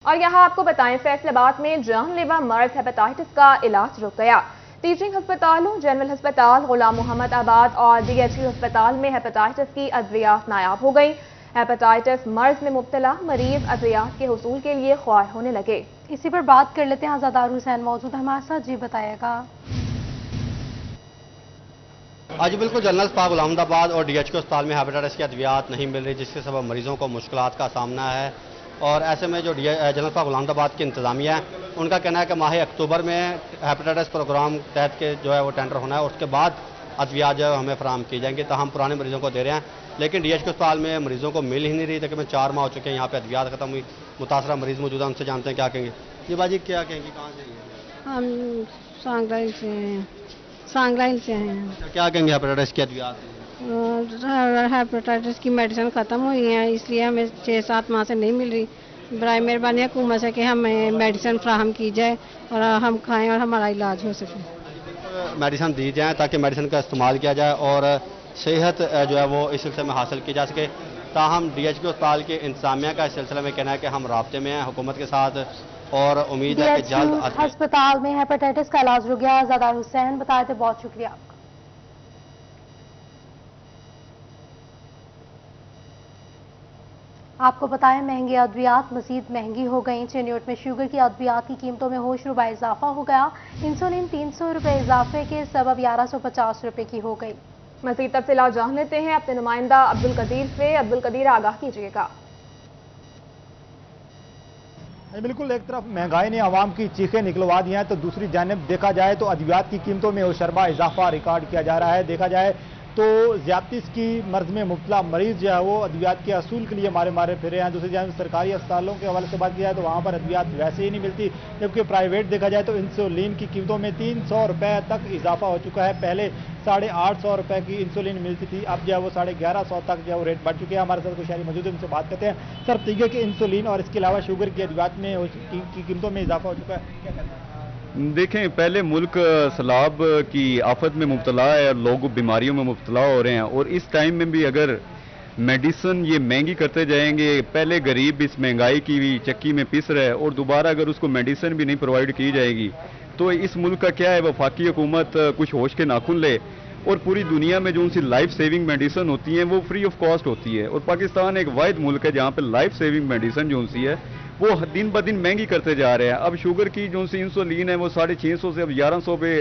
और यहाँ आपको बताएं, फैसलाबाद में जानलेवा मर्ज हेपेटाइटिस का इलाज रुक गया। टीचिंग हस्पतालों, जनरल हस्पताल, गुलाम मोहम्मद आबाद और DHQ हस्पताल में हेपेटाइटिस की अद्वियात नायाब हो गई। हेपेटाइटिस मर्ज में मुब्तला मरीज अद्वियात के हुसूल के लिए ख्वार होने लगे। इसी पर बात कर लेते हैं, आज़ादार हुसैन मौजूद है हमारे साथ। जी बताइएगा। आज बिल्कुल जनरल अस्पताल गुलाम आबाद और DHQ अस्पताल में हेपेटाइटिस की अद्वियात नहीं मिल रही, जिसके सबब मरीजों को मुश्किलात का सामना है। और ऐसे में जो जनरल अस्पताल गुलाम आबाद की इंतजामिया है, उनका कहना है कि माह अक्टूबर में हेपेटाइटिस प्रोग्राम तहत के जो है वो टेंडर होना है, उसके बाद अद्वियात जो है हमें फराहम की जाएंगी। तो हम पुराने मरीजों को दे रहे हैं, लेकिन DHQ अस्पताल में मरीजों को मिल ही नहीं रही। तकरीबन 4 माह हो चुके हैं, यहाँ पे अद्वियात खत्म हुई। मुतासरा मरीज मौजूद है, उनसे जानते हैं क्या कहेंगे। जी बाजी, क्या कहेंगे, कहाँ से? हम सांगलाइन से हैं। क्या कहेंगे हेपेटाइटिस की अद्वियात? हेपेटाइटिस की मेडिसिन ख़त्म हुई है, इसलिए हमें 6-7 माह से नहीं मिल रही। बराए मेहरबानी हुकूमत से कि हमें मेडिसिन फ्राहम की जाए और हम खाएं और हमारा इलाज हो सके। मेडिसिन दी जाए ताकि मेडिसिन का इस्तेमाल किया जाए और सेहत जो है वो इस सिलसिले में हासिल की जा सके। ताहम DHQ अस्पताल के इंतजामिया का इस सिलसिले में कहना है कि हम राब्ते में हैं हुकूमत के साथ और उम्मीद है कि जल्द अस्पताल में हेपेटाइटिस का इलाज रुक गया। आज़ादार हुसैन बताए थे, बहुत शुक्रिया। आपको बताएं, महंगी अद्वियात मजीद महंगी हो गई। चिन्यूट में शुगर की अद्वियात की कीमतों में होशरुबा इजाफा हो गया। इंसुलिन 300 रुपये इजाफे के सबब 1150 रुपये की हो गई। मजीद तफसीलात जान लेते हैं अपने नुमाइंदा अब्दुल कदीर से। अब्दुल कदीर, आगाह कीजिएगा। बिल्कुल, एक तरफ महंगाई ने आवाम की चीखें निकलवा दी हैं, तो दूसरी जानिब देखा जाए तो अद्वियात की कीमतों में होशरुबा इजाफा रिकॉर्ड किया जा रहा है। देखा जाए तो ज़्यादती की मर्ज में मुब्तला मरीज जो है वो अद्वियात के असूल के लिए मारे फिरे हैं। दूसरी जानिब सरकारी अस्पतालों के हवाले से बात की जाए तो वहाँ पर अद्वियात वैसे ही नहीं मिलती, जबकि प्राइवेट देखा जाए तो इंसुलिन की कीमतों में 300 रुपये तक इजाफा हो चुका है। पहले 850 रुपये की इंसुलिन मिलती थी, अब जो है वो 1150 तक जो है वो रेट बढ़ चुके हैं। हमारे साथ कुछ शहरी मौजूद है, उनसे बात करते हैं। सर, तीगे के इंसुलिन और इसके अलावा शुगर की अद्वियात में की कीमतों में इजाफा हो चुका है, क्या कहते हैं? देखें, पहले मुल्क सैलाब की आफत में मुब्तला है और लोग बीमारियों में मुब्तला हो रहे हैं, और इस टाइम में भी अगर मेडिसिन ये महंगी करते जाएंगे, पहले गरीब इस महंगाई की चक्की में पिस रहा है और दोबारा अगर उसको मेडिसिन भी नहीं प्रोवाइड की जाएगी तो इस मुल्क का क्या है, वफाकी हुकूमत कुछ होश के नाखुन ले। और पूरी दुनिया में जो उनसी लाइफ सेविंग मेडिसिन होती हैं वो फ्री ऑफ कॉस्ट होती है, और पाकिस्तान एक वाहिद मुल्क है जहाँ पे लाइफ सेविंग मेडिसिन जो उनसी है वो दिन ब दिन महंगी करते जा रहे हैं। अब शुगर की जो सी इंसुलिन है वो 650 से अब 1100 पे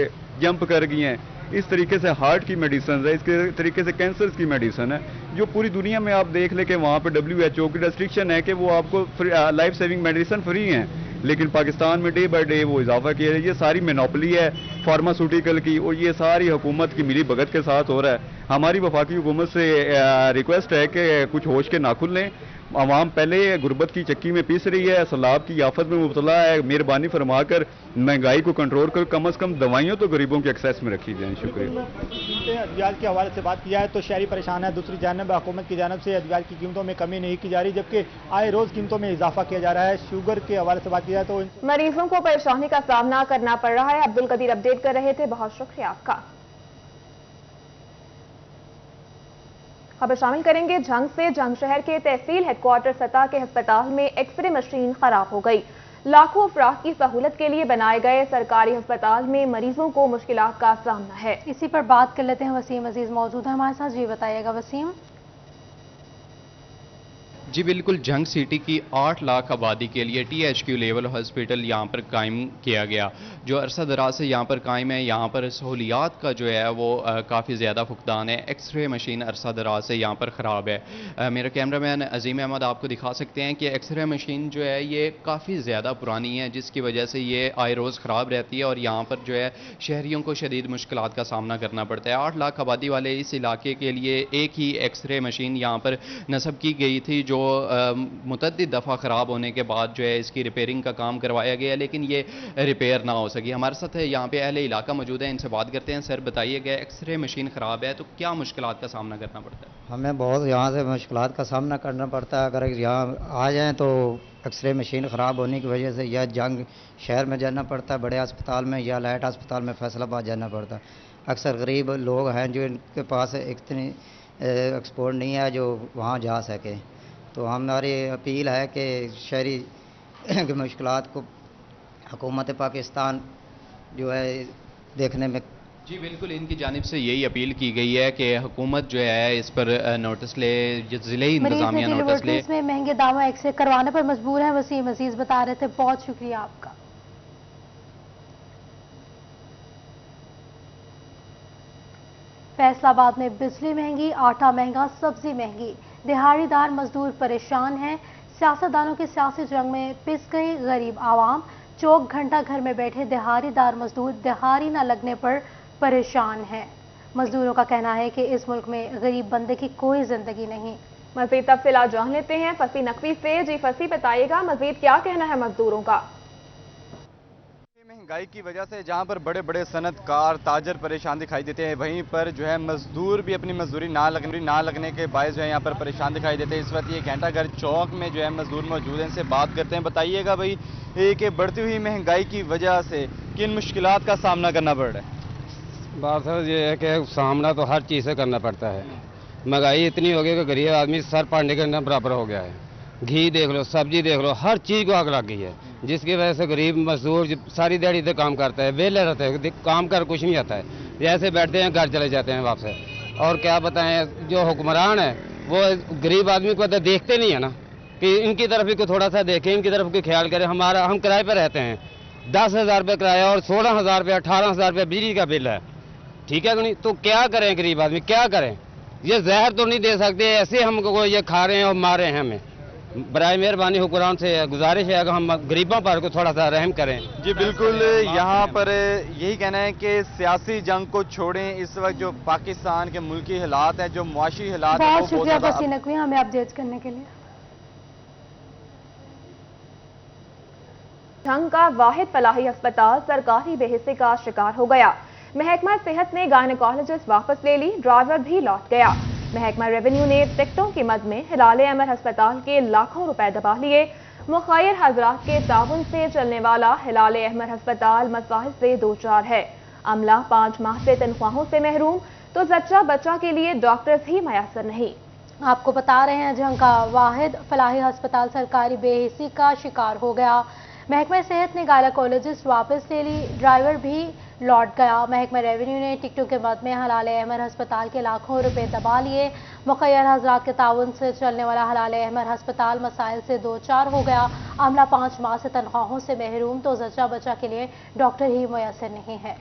जंप कर गई हैं। इस तरीके से हार्ट की मेडिसिन है, इसके तरीके से कैंसर की मेडिसिन है, जो पूरी दुनिया में आप देख ले कि वहाँ पे WHO की रेस्ट्रिक्शन है कि वो आपको लाइफ सेविंग मेडिसिन फ्री हैं, लेकिन पाकिस्तान में डे बाय डे वो इजाफा किया है। ये सारी मोनोपोली है फार्मास्यूटिकल की, और ये सारी हुकूमत की मिली भगत के साथ हो रहा है। हमारी वफाकी हुकूमत से रिक्वेस्ट है कि कुछ होश के नाखुन लें। आवाम पहले गुर्बत की चक्की में पीस रही है, सैलाब की आफत में मुब्तला है। मेहरबानी फरमा कर महंगाई को कंट्रोल कर कम से कम दवाइयों तो गरीबों के एक्सेस में रखी जाए। शुक्रिया। अद्वियात के हवाले से बात की जाए तो शहरी परेशान है, दूसरी जानब हुकूमत की जानब से अद्वियात की कीमतों में कमी नहीं की जा रही, जबकि आए रोज कीमतों में इजाफा किया जा रहा है। शुगर के हवाले से बात की जाए तो मरीजों को परेशानी का सामना करना पड़ रहा है। अब्दुल कदीर अपडेट कर रहे थे, बहुत शुक्रिया आपका। खबर शामिल करेंगे जंग से। जंग शहर के तहसील हेडक्वार्टर सतह के अस्पताल में एक्सरे मशीन खराब हो गई। लाखों अफराद की सहूलत के लिए बनाए गए सरकारी अस्पताल में मरीजों को मुश्किलात का सामना है। इसी पर बात कर लेते हैं, वसीम अजीज मौजूद है हमारे साथ। जी बताइएगा वसीम। जी बिल्कुल, जंग सिटी की 8 लाख आबादी के लिए THQ लेवल हॉस्पिटल यहाँ पर कायम किया गया, जो अरसा दराज से यहाँ पर कायम है। यहाँ पर सहूलियात का जो है वो काफ़ी ज़्यादा फुकदान है। एक्सरे मशीन अरसा दराज से यहाँ पर ख़राब है। मेरा कैमरामैन अजीम अहमद आपको दिखा सकते हैं कि एक्सरे मशीन जो है ये काफ़ी ज़्यादा पुरानी है, जिसकी वजह से ये आए रोज़ ख़राब रहती है और यहाँ पर जो है शहरियों को शदीद मुश्किलात का सामना करना पड़ता है। 8 लाख आबादी वाले इस इलाके के लिए एक ही एक्सरे मशीन यहाँ पर नस्ब की गई थी, जो मुतअद्दिद दफ़ा ख़राब होने के बाद जो है इसकी रिपेयरिंग का काम करवाया गया, लेकिन ये रिपेयर ना हो सकी। हमारे साथ यहाँ पे अहले इलाका मौजूद है, इनसे बात करते हैं। सर बताइएगा, एक्सरे मशीन ख़राब है तो क्या मुश्किलात का सामना करना पड़ता है? हमें बहुत यहाँ से मुश्किलात का सामना करना पड़ता है। अगर यहाँ आ जाएँ तो एक्सरे मशीन ख़राब होने की वजह से या जंग शहर में जाना पड़ता है बड़े अस्पताल में, या लाइट अस्पताल में फैसलाबाद जाना पड़ता है। अक्सर गरीब लोग हैं जो इनके पास इतनी एक्सपोर्ट नहीं है जो वहाँ जा सके। तो हमारी अपील है कि शहरी की मुश्किलात को हुकूमत पाकिस्तान जो है देखने में। जी बिल्कुल, इनकी जानिब से यही अपील की गई है कि हुकूमत जो है इस पर नोटिस ले, ज़िले इंतजामिया नोटिस ले। में महंगे दामों एक्सरे करवाने पर मजबूर है। वसीम अजीज बता रहे थे, बहुत शुक्रिया आपका। फैसलाबाद में बिजली महंगी, आटा महंगा, सब्जी महंगी, दिहाड़ीदार मजदूर परेशान हैं। सियासतदानों की सियासी जंग में पिस गई गरीब आवाम। 24 घंटा घर में बैठे दिहाड़ीदार मजदूर दिहाड़ी न लगने पर परेशान हैं। मजदूरों का कहना है कि इस मुल्क में गरीब बंदे की कोई जिंदगी नहीं। मजीद तफसीलात जान लेते हैं फसी नकवी से। जी फसी, बताइएगा मजीद क्या कहना है मजदूरों का? महंगाई की वजह से जहां पर बड़े बड़े सनतकार ताजर परेशान दिखाई देते हैं, वहीं पर जो है मजदूर भी अपनी मजदूरी ना लगने के बायस जो है यहाँ पर परेशान दिखाई देते हैं। इस वक्त ये घंटाघर चौक में जो है मजदूर मौजूद हैं, इनसे बात करते हैं। बताइएगा भाई कि बढ़ती हुई महंगाई की वजह से किन मुश्किलात का सामना करना पड़ रहा है? बात सर ये है कि सामना तो हर चीज़ से करना पड़ता है। महंगाई इतनी हो गई कि गरीब आदमी सर पाड़ने के बराबर हो गया है। घी देख लो, सब्जी देख लो, हर चीज़ को आग लग गई है, जिसकी वजह से गरीब मजदूर सारी दिहाड़ी से काम करता है, वेले रहते हैं, काम कर कुछ नहीं आता है, जैसे बैठते हैं घर चले जाते हैं वापस। और क्या बताएं, जो हुक्मरान है वो गरीब आदमी को तो देखते नहीं है ना, कि इनकी तरफ भी को थोड़ा सा देखें, इनकी तरफ को ख्याल करें। हम किराए पर रहते हैं, 10,000 रुपये किराया और 16,000 रुपये 18,000 रुपये बिजली का बिल है, ठीक है कि नहीं? तो क्या करें गरीब आदमी, क्या करें? ये जहर तो नहीं दे सकते, ऐसे हमको ये खा रहे हैं और मारे हैं हमें। बराए मेहरबानी हुक्मरान से गुजारिश है कि हम गरीबों पर को थोड़ा सा रहम करें। जी बिल्कुल, यहाँ पर यही कहना है कि सियासी जंग को छोड़ें। इस वक्त जो पाकिस्तान के मुल्की हालात हैं, जो मुआशी हालात हैं, बहुत शुक्रिया फसी नकवी हमें अपडेट करने के लिए। जंग का वाहिद फलाही अस्पताल सरकारी बेहिस्सी का शिकार हो गया। महकमा सेहत ने गायनेकोलॉजिस्ट वापस ले ली, ड्राइवर भी लौट गया। महकमा रेवेन्यू ने टिकटों की मद में हिलाल अमर अस्पताल के लाखों रुपए दबा लिए। मुखैर हजरात के ताउन से चलने वाला हिलाल अहमर अस्पताल मसाइल से दो चार है। अमला 5 माह से तनख्वाहों से महरूम, तो जच्चा बच्चा के लिए डॉक्टर्स ही मयसर नहीं। आपको बता रहे हैं, जंग का वाहिद फलाही अस्पताल सरकारी बेहिस्सी का शिकार हो गया। महकमा सेहत ने गायनेकोलॉजिस्ट वापस ले ली, ड्राइवर भी लौट गया। महकमा रेवेन्यू ने टिकटों के मद में हिलाल अहमर अस्पताल के लाखों रुपए दबा लिए। मुखैर हजरात के ताउन से चलने वाला हिलाल अहमर अस्पताल मसाइल से दो चार हो गया। अमला 5 माह से तनख्वाहों से महरूम, तो जच्चा बच्चा के लिए डॉक्टर ही मुयसर नहीं है।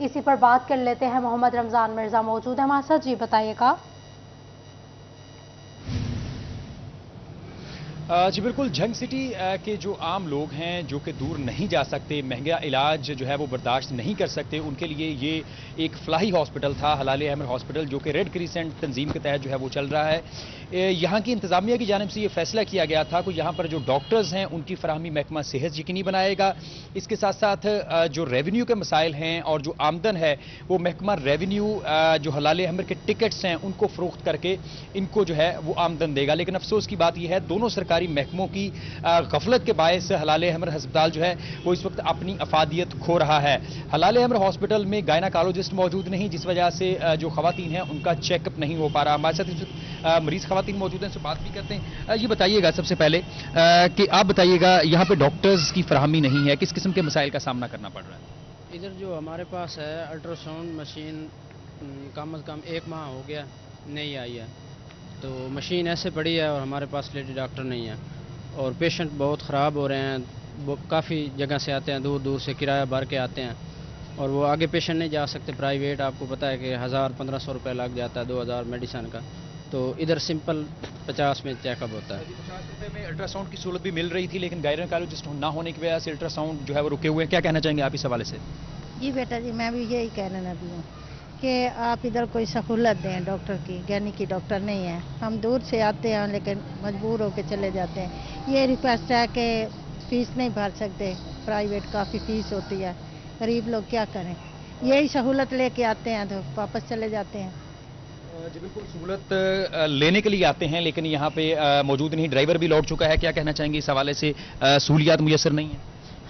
इसी पर बात कर लेते हैं, मोहम्मद रमजान मिर्जा मौजूद है हमारे साथ। जी बताइएगा। जी बिल्कुल, झंग सिटी के जो आम लोग हैं जो कि दूर नहीं जा सकते, महंगा इलाज जो है वो बर्दाश्त नहीं कर सकते, उनके लिए ये एक फलाही हॉस्पिटल था, हिलाल अहमर हॉस्पिटल, जो कि रेड क्रिसेंट तंजीम के तहत जो है वो चल रहा है। यहाँ की इंतजामिया की जानिब से ये फैसला किया गया था कि यहाँ पर जो डॉक्टर्स हैं उनकी फराहमी महकमा सेहत यकीनी बनाएगा। इसके साथ साथ जो रेवेन्यू के मसाइल हैं और जो आमदन है वो महकमा रेवेन्यू जो हिलाल अहमर के टिकट्स हैं उनको फरोख्त करके इनको जो है वो आमदन देगा। लेकिन अफसोस की बात यह है, दोनों सरकारी महकमों की गफलत के बायस हिलाल अहमर अस्पताल जो है वो इस वक्त अपनी अफादियत खो रहा है। हिलाल अहमर हॉस्पिटल में गायनेकोलॉजिस्ट मौजूद नहीं, जिस वजह से जो खवातीन हैं उनका चेकअप नहीं हो पा रहा। हमारे साथ मरीज खवातीन मौजूद हैं, से बात भी करते हैं। ये बताइएगा सबसे पहले कि आप बताइएगा, यहाँ पे डॉक्टर्स की फराहमी नहीं है, किस किस्म के मसाइल का सामना करना पड़ रहा है? इधर जो हमारे पास है अल्ट्रासाउंड मशीन कम से कम 1 माह हो गया नहीं आई है, तो मशीन ऐसे पड़ी है और हमारे पास लेडी डॉक्टर नहीं है और पेशेंट बहुत ख़राब हो रहे हैं। वो काफ़ी जगह से आते हैं, दूर दूर से किराया भर के आते हैं और वो आगे पेशेंट नहीं जा सकते। प्राइवेट आपको पता है कि 1000-1500 रुपये लग जाता है, 2000 मेडिसिन का, तो इधर सिंपल 50 में चेकअप होता है। 50 रुपये में अल्ट्रासाउंड की सहूलत भी मिल रही थी, लेकिन गायनेकोलॉजिस्ट ना होने की वजह से अल्ट्रासाउंड जो है वो रुके हुए हैं। क्या कहना चाहेंगे आप इस हवाले से? जी बेटा जी, मैं भी यही कहने लगी हूँ कि आप इधर कोई सहूलत दें डॉक्टर की, यानी कि डॉक्टर नहीं है। हम दूर से आते हैं लेकिन मजबूर होकर चले जाते हैं। ये रिक्वेस्ट है कि फीस नहीं भर सकते, प्राइवेट काफ़ी फीस होती है, गरीब लोग क्या करें। यही सहूलत लेके आते हैं तो वापस चले जाते हैं। जी बिल्कुल, सहूलत लेने के लिए आते हैं लेकिन यहाँ पे मौजूद नहीं, ड्राइवर भी लौट चुका है। क्या कहना चाहेंगे इस हवाले से, सहूलियात मुयसर नहीं है?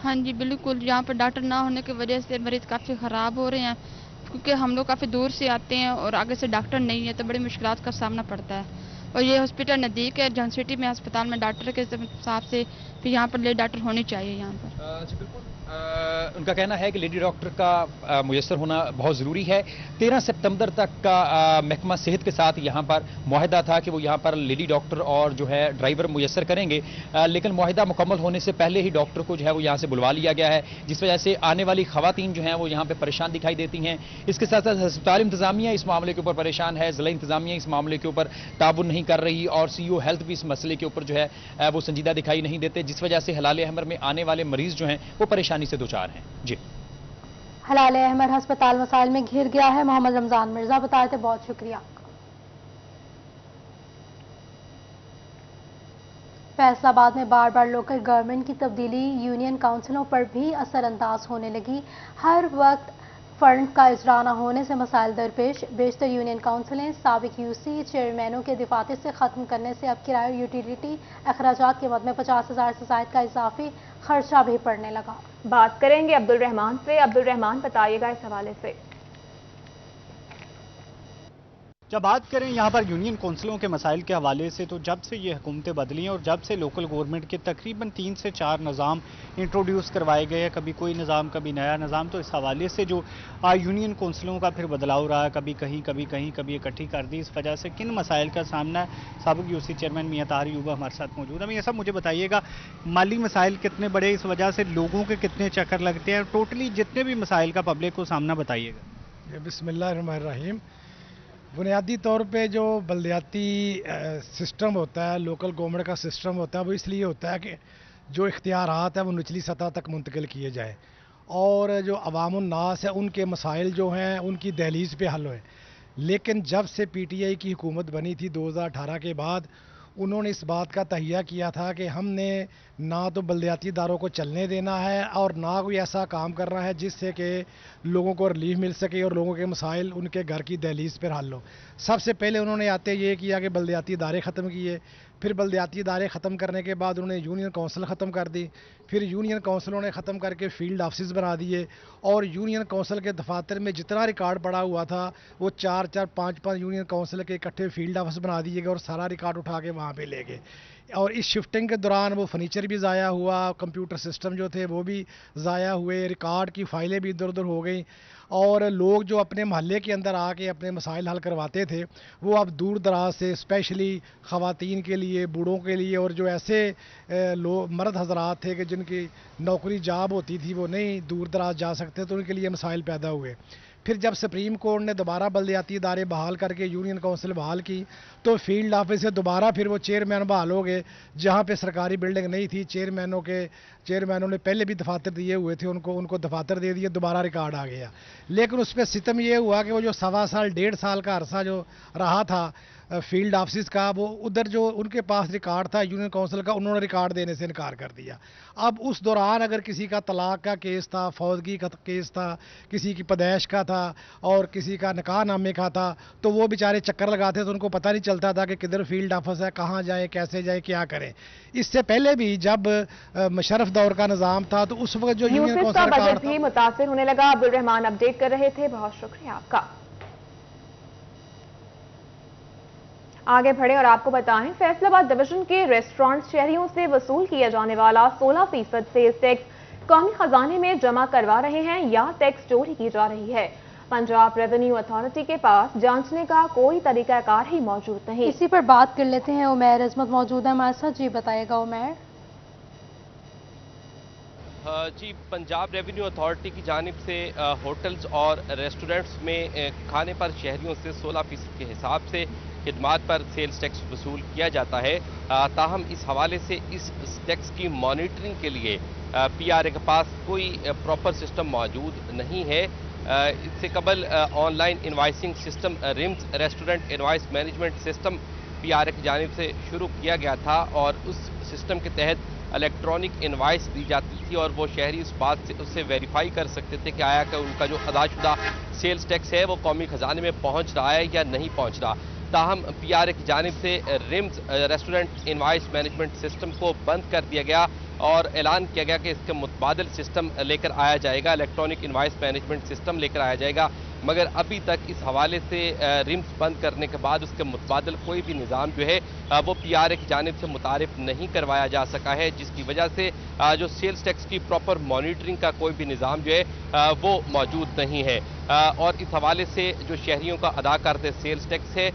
हाँ जी बिल्कुल, यहाँ पर डॉक्टर ना होने की वजह से मरीज काफ़ी ख़राब हो रहे हैं, क्योंकि हम लोग काफ़ी दूर से आते हैं और आगे से डॉक्टर नहीं है तो बड़ी मुश्किलात का सामना पड़ता है। और ये हॉस्पिटल नज़दीक है, जहाँ सिटी में अस्पताल में डॉक्टर के हिसाब से फिर यहाँ पर लेडी डॉक्टर होनी चाहिए यहाँ पर। जी बिल्कुल, उनका कहना है कि लेडी डॉक्टर का मुयस्सर होना बहुत ज़रूरी है। 13 सितंबर तक का महकमा सेहत के साथ यहाँ पर मुआहदा था कि वो यहाँ पर लेडी डॉक्टर और जो है ड्राइवर मुयस्सर करेंगे, लेकिन मुआहदा मुकम्मल होने से पहले ही डॉक्टर को जो है वो यहाँ से बुलवा लिया गया है, जिस वजह से आने वाली खवातीन जो हैं वो यहाँ पे परेशान दिखाई देती हैं। इसके साथ साथ अस्पताल इंतजामिया इस मामले के ऊपर परेशान है, ज़िला इंतजामिया इस मामले के ऊपर ताबुन नहीं कर रही और CO हेल्थ भी इस मसले के ऊपर जो है वो संजीदा दिखाई नहीं देते, जिस वजह से हलाल अहमर में आने वाले मरीज जो हैं वो परेशानी से दो चार हैं। जी, हलाल अहमर अस्पताल मसाइल में घिर गया है। मोहम्मद रमजान मिर्जा बताए थे, बहुत शुक्रिया। फैसलाबाद में बार बार लोकल गवर्नमेंट की तब्दीली यूनियन काउंसिलों पर भी असरअंदाज होने लगी। हर वक्त फंड का इजरा न होने से मसाइल दरपेश। बेशतर यूनियन काउंसिलें साबिक UC चेयरमैनों के दफातर से ख़त्म करने से अब किराए और यूटिलिटी अखराजात के मद में 50,000 से ज़ायद का इजाफी खर्चा भी पड़ने लगा। बात करेंगे अब्दुल रहमान से। अब्दुल रहमान, बताइएगा इस हवाले से। जब बात करें यहाँ पर यूनियन कौंसिलों के मसाइल के हवाले से, तो जब से ये हुकूमतें बदली हैं और जब से लोकल गवर्नमेंट के तकरीबन 3 से 4 निज़ाम इंट्रोड्यूस करवाए गए हैं, कभी कोई निज़ाम कभी नया निज़ाम, तो इस हवाले से जो यूनियन कौंसिलों का फिर बदलाव रहा है, कभी कहीं कभी इकट्ठी कर दी, इस वजह से किन मसाइल का सामना है। साबिक UC चेयरमैन मियां ताहिर अयूब हमारे साथ मौजूद है। ये सब मुझे बताइएगा, माली मसाइल कितने बड़े, इस वजह से लोगों के कितने चक्कर लगते हैं, टोटली जितने भी मसाइल का पब्लिक को सामना बताइएगा। बिस्मिल्लाहिर्रहमानिर्रहीम। बुनियादी तौर पे जो बल्दियाती सिस्टम होता है, लोकल गवर्नमेंट का सिस्टम होता है, वो इसलिए होता है कि जो इख्तियारात है वो निचली सतह तक मुंतकिल किए जाए और जो अवामुन्नास है उनके मसाइल जो हैं उनकी दहलीज पे हल होए। लेकिन जब से PTI की हुकूमत बनी थी 2018 के बाद, उन्होंने इस बात का तहिया किया था कि हमने ना तो बल्दियाती इदारों को चलने देना है और ना कोई ऐसा काम करना है जिससे कि लोगों को रिलीफ मिल सके और लोगों के मसाइल उनके घर की दहलीज पर हल हो। सबसे पहले उन्होंने आते ये किया कि बल्दियाती इदारे ख़त्म किए, फिर बल्दियाती इदारे ख़त्म करने के बाद उन्होंने यूनियन काउंसिल ख़त्म कर दी, फिर यूनियन काउंसिलों ने ख़त्म करके फील्ड ऑफिस बना दिए और यूनियन काउंसिल के दफातर में जितना रिकॉर्ड पड़ा हुआ था वो 4-4, 5-5 यूनियन काउंसिल के इकट्ठे फील्ड ऑफिस बना दिए गए और सारा रिकॉर्ड उठा के वहाँ पे ले गए। और इस शिफ्टिंग के दौरान वो फर्नीचर भी ज़ाया हुआ, कंप्यूटर सिस्टम जो थे वो भी ज़ाया हुए, रिकॉर्ड की फ़ाइलें भी इधर उधर हो गई और लोग जो अपने मोहल्ले के अंदर आके अपने मसाइल हल करवाते थे वो अब दूर दराज से, स्पेशली ख़वातीन के लिए, बूढ़ों के लिए और जो ऐसे लोग मर्द हजरात थे कि जिनकी नौकरी जॉब होती थी वो नहीं दूर दराज जा सकते, तो उनके लिए मसाइल पैदा हुए। फिर जब सुप्रीम कोर्ट ने दोबारा बल्दियाती इदारे बहाल करके यूनियन काउंसिल बहाल की तो फील्ड ऑफिस से दोबारा फिर वो चेयरमैन बहाल हो गए, जहाँ पे सरकारी बिल्डिंग नहीं थी। चेयरमैनों ने पहले भी दफातर दिए हुए थे, उनको दफातर दे दिए, दोबारा रिकॉर्ड आ गया। लेकिन उस पर सितम ये हुआ कि वो जो 1.25 साल 1.5 साल का अरसा जो रहा था फील्ड ऑफिस का, वो उधर जो उनके पास रिकॉर्ड था यूनियन काउंसिल का, उन्होंने रिकॉर्ड देने से इनकार कर दिया। अब उस दौरान अगर किसी का तलाक का केस था, फौजगी का केस था, किसी की पैदाइश का था और किसी का निकाह नामे का था, तो वो बेचारे चक्कर लगाते तो उनको पता नहीं चलता था कि किधर फील्ड ऑफिस है, कहाँ जाए, कैसे जाए, क्या करें। इससे पहले भी जब मुशर्रफ दौर का निज़ाम था तो उस वक्त जो यूनियन काउंसिल का बजट भी मुतासिर होने लगा। अब्दुल रहमान अपडेट कर रहे थे, बहुत शुक्रिया आपका। आगे बढ़े और आपको बताएं, फैसलाबाद डिवीजन के रेस्टोरेंट शहरियों से वसूल किया जाने वाला 16% सेल्स टैक्स कौमी खजाने में जमा करवा रहे हैं या टैक्स चोरी की जा रही है। पंजाब रेवेन्यू अथॉरिटी के पास जांचने का कोई तरीकाकार ही मौजूद नहीं। इसी पर बात कर लेते हैं, उमैर अजमत मौजूद है हमारे साथ। जी बताएगा उमैर। जी, पंजाब रेवेन्यू अथॉरिटी की जानिब से होटल्स और रेस्टोरेंट्स में खाने पर शहरियों से 16% के हिसाब से खिदमात पर सेल्स टैक्स वसूल किया जाता है। ताहम इस हवाले से इस टैक्स की मॉनिटरिंग के लिए PRA के पास कोई प्रॉपर सिस्टम मौजूद नहीं है। इससे कबल online invoicing system RIMS restaurant invoice management system PRA की जानिब से शुरू किया गया था और उस सिस्टम के तहत इलेक्ट्रॉनिक इनवाइस दी जाती थी और वो शहरी उस बात से उससे वेरीफाई कर सकते थे कि आया कि उनका जो अदाशुदा सेल्स टैक्स है वो कौमी खजाने में पहुंच रहा है या नहीं पहुंच रहा। ताहम PRA की जानिब से RIMS restaurant invoice management system को बंद कर दिया गया और ऐलान किया गया कि इसके मुतबादिल सिस्टम लेकर आया जाएगा, इलेक्ट्रॉनिक इनवाइस मैनेजमेंट सिस्टम लेकर आया जाएगा। मगर अभी तक इस हवाले से रिम्स बंद करने के बाद उसके मुतबादल कोई भी निज़ाम जो है वो PRA की जानिब से मुतारिफ नहीं करवाया जा सका है, जिसकी वजह से जो सेल्स टैक्स की प्रॉपर मॉनिटरिंग का कोई भी निज़ाम जो है वो मौजूद नहीं है। और इस हवाले से जो शहरियों का अदा करते सेल्स टैक्स है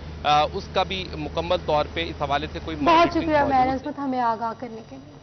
उसका भी मुकम्मल तौर पे इस हवाले से कोई बहुत शुक्रिया महर अज़मत हमें आगाह करने के लिए।